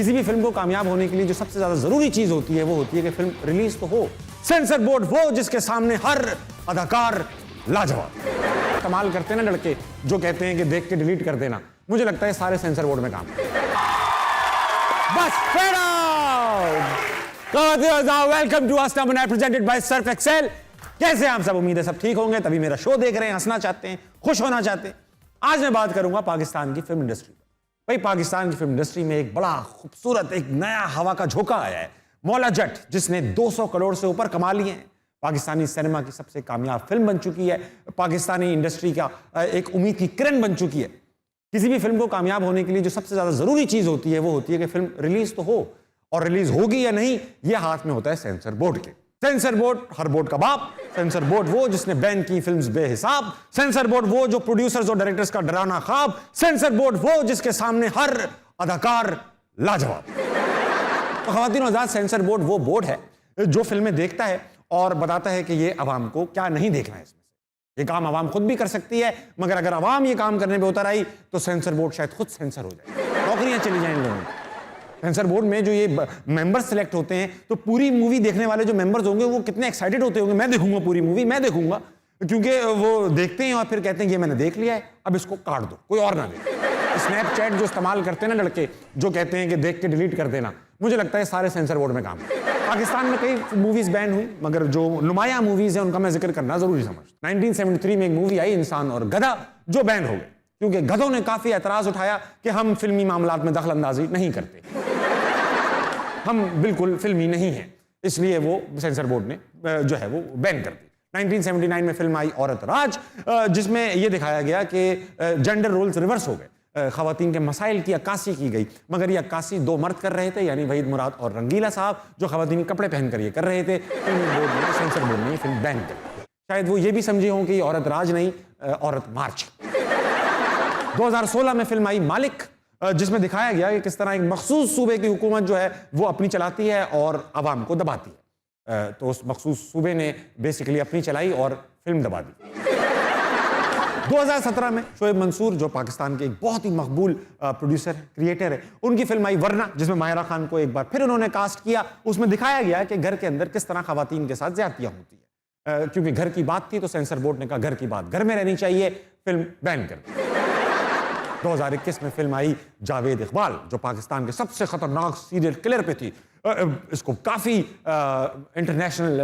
किसी भी फिल्म को कामयाब होने के लिए जो सबसे ज्यादा जरूरी चीज होती है वो होती है कि फिल्म रिलीज तो हो। सेंसर बोर्ड वो जिसके सामने हर अदाकार लाजवाब। कमाल करते हैं ना लड़के जो कहते हैं कि देख के डिलीट कर देना, मुझे लगता है सारे सेंसर बोर्ड में काम बस। वेलकम टू आस्था बनाए प्रेजेंटेड बाय सर्फ एक्सेल। कैसे आप सब? उम्मीद है सब ठीक होंगे, तभी मेरा शो देख रहे हैं, हंसना चाहते हैं, खुश होना चाहते हैं। आज मैं बात करूंगा पाकिस्तान की फिल्म इंडस्ट्री पर। भाई पाकिस्तान की फिल्म इंडस्ट्री में एक बड़ा खूबसूरत एक नया हवा का झोंका आया है, मौला जट, जिसने 200 करोड़ से ऊपर कमा लिए हैं। पाकिस्तानी सिनेमा की सबसे कामयाब फिल्म बन चुकी है, पाकिस्तानी इंडस्ट्री का एक उम्मीद की किरण बन चुकी है। किसी भी फिल्म को कामयाब होने के लिए जो सबसे ज्यादा जरूरी चीज होती है वो होती है कि फिल्म रिलीज तो हो, और रिलीज होगी या नहीं ये हाथ में होता है सेंसर बोर्ड के। सेंसर बोर्ड हर बोर्ड का बाप, सेंसर बोर्ड वो जिसने बैन की फिल्म्स बेहिसाब, सेंसर बोर्ड वो जो प्रोड्यूसर्स और डायरेक्टर्स का डरावना ख्वाब, सेंसर बोर्ड वो जिसके सामने हर अदाकार लाजवाब। तो ख़वातीन और हज़रात, सेंसर बोर्ड वो बोर्ड है जो फिल्में देखता है और बताता है कि ये अवाम को क्या नहीं देखना है। इसमें से ये काम अवाम खुद भी कर सकती है, मगर अगर अवाम ये काम करने पे उतर आई तो सेंसर बोर्ड शायद खुद सेंसर हो जाए, नौकरियां चली जाएं इन लोगों की। सेंसर बोर्ड में जो ये मेंबर्स सिलेक्ट होते हैं तो पूरी मूवी देखने वाले जो मेंबर्स होंगे वो कितने एक्साइटेड होते होंगे, मैं देखूंगा पूरी मूवी, मैं देखूंगा, क्योंकि वो देखते हैं और फिर कहते हैं ये मैंने देख लिया है, अब इसको काट दो, कोई और ना दे। स्नैपचैट जो इस्तेमाल करते हैं ना लड़के जो कहते हैं कि देख के डिलीट कर देना, मुझे लगता है सारे सेंसर बोर्ड में काम है। पाकिस्तान में कई मूवीज बैन हुई, मगर जो नुमाया मूवीज है उनका मैं जिक्र करना जरूरी समझता। 1973 में एक मूवी आई इंसान और गधा, जो बैन हो गई क्योंकि गधों ने काफी एतराज उठाया कि हम फिल्मी मामलात में दखल अंदाजी नहीं करते, हम बिल्कुल फिल्मी नहीं हैं, इसलिए वो सेंसर बोर्ड ने जो है वो बैन कर दी। 1979 में फिल्म आई औरत राज, जिसमें यह दिखाया गया कि जेंडर रोल्स रिवर्स हो गए, खवातीन के मसाइल की अक्कासी की गई, मगर ये अक्कासी दो मर्द कर रहे थे, यानी वहीद मुराद और रंगीला साहब, जो खवातीनी कपड़े पहनकर ये कर रहे थे। फिल्म बोर्ड ने, सेंसर बोर्ड ने फिल्म बैन कर दी। शायद वो ये भी समझे हों कि औरत राज नहीं, औरत मार्च। 2016 में फिल्म आई मालिक, जिसमें दिखाया गया कि किस तरह एक मखसूस सूबे की हुकूमत जो है वो अपनी चलाती है और आवाम को दबाती है। तो उस मखसूस सूबे ने बेसिकली अपनी चलाई और फिल्म दबा दी। 2017 में शोएब मंसूर, जो पाकिस्तान के एक बहुत ही मकबूल प्रोड्यूसर क्रिएटर है, उनकी फिल्म आई वरना, जिसमें माहिरा खान को एक बार फिर उन्होंने कास्ट किया। उसमें दिखाया गया कि घर के अंदर किस तरह खवातीन के साथ ज्यादतियां होती है। क्योंकि घर की बात थी तो सेंसर बोर्ड ने कहा घर की बात घर में रहनी चाहिए, फिल्म बैन कर दी। 2021 में फिल्म आई जावेद इकबाल, जो पाकिस्तान के सबसे खतरनाक सीरियल किलर पे थी। इसको काफी इंटरनेशनल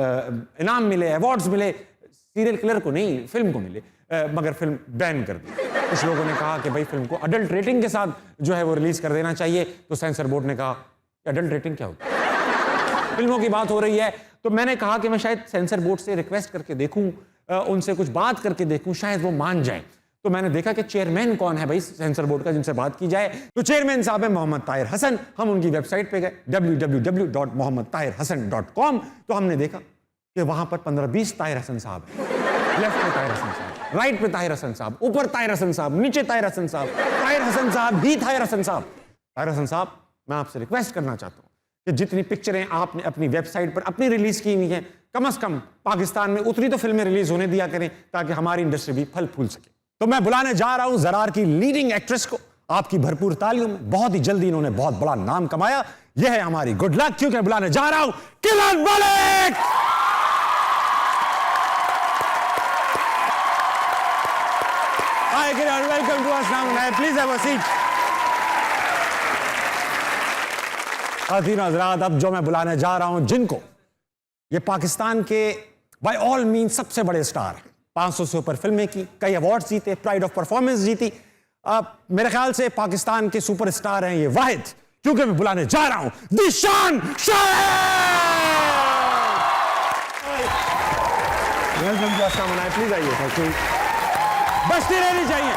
इनाम मिले, अवार्ड्स मिले, सीरियल किलर को नहीं फिल्म को मिले, मगर फिल्म बैन कर दी। कुछ लोगों ने कहा कि भाई फिल्म को अडल्ट रेटिंग के साथ जो है वो रिलीज कर देना चाहिए, तो सेंसर बोर्ड ने कहा अडल्ट रेटिंग क्या होती है, फिल्मों की बात हो रही है। तो मैंने कहा कि मैं शायद सेंसर बोर्ड से रिक्वेस्ट करके देखूं, उनसे कुछ बात करके देखूं, शायद वो मान जाए। तो मैंने देखा कि चेयरमैन कौन है भाई सेंसर बोर्ड का, जिनसे बात की जाए। तो चेयरमैन साहब है मोहम्मद ताहिर हसन। हम उनकी वेबसाइट पे गए www.mohammadtahirhasan.com। तो हमने देखा कि वहां पर 15-20 ताहिर हसन साहब हैं। लेफ्ट पे ताहिर हसन साहब, राइट पे ताहिर हसन साहब, ऊपर ताहिर हसन साहब, नीचे ताहिर हसन साहब, ताहिर हसन साहब भी ताहिर हसन साहब। ताहिर हसन साहब, मैं आपसे रिक्वेस्ट करना चाहता हूँ कि जितनी पिक्चरें आपने अपनी वेबसाइट पर अपनी रिलीज की हुई हैं, कम से कम पाकिस्तान में उतनी तो फिल्में रिलीज होने दिया करें, ताकि हमारी इंडस्ट्री भी फल फूल सके। तो मैं बुलाने जा रहा हूं ज़रार की लीडिंग एक्ट्रेस को, आपकी भरपूर तालियों में। बहुत ही जल्दी इन्होंने बहुत बड़ा नाम कमाया, यह है हमारी गुड लक, क्योंकि बुलाने जा रहा हूं किरण मलिक। हाय किरण, वेलकम टू आस्था बनाए, प्लीज हैव अ सीट। ख़वातीन और हज़रात, अब जो मैं बुलाने जा रहा हूं, जिनको ये पाकिस्तान के बाय ऑल मीन सबसे बड़े स्टार हैं, 500 से ऊपर फिल्में की, कई अवार्ड्स जीते, प्राइड ऑफ परफॉर्मेंस जीती, मेरे ख्याल से पाकिस्तान के सुपरस्टार हैं ये वाहिद, क्योंकि मैं बुलाने जा रहा हूं दिशान वेलकम टू आस्था बनाए, प्लीज आइए। बस्ती रहनी चाहिए।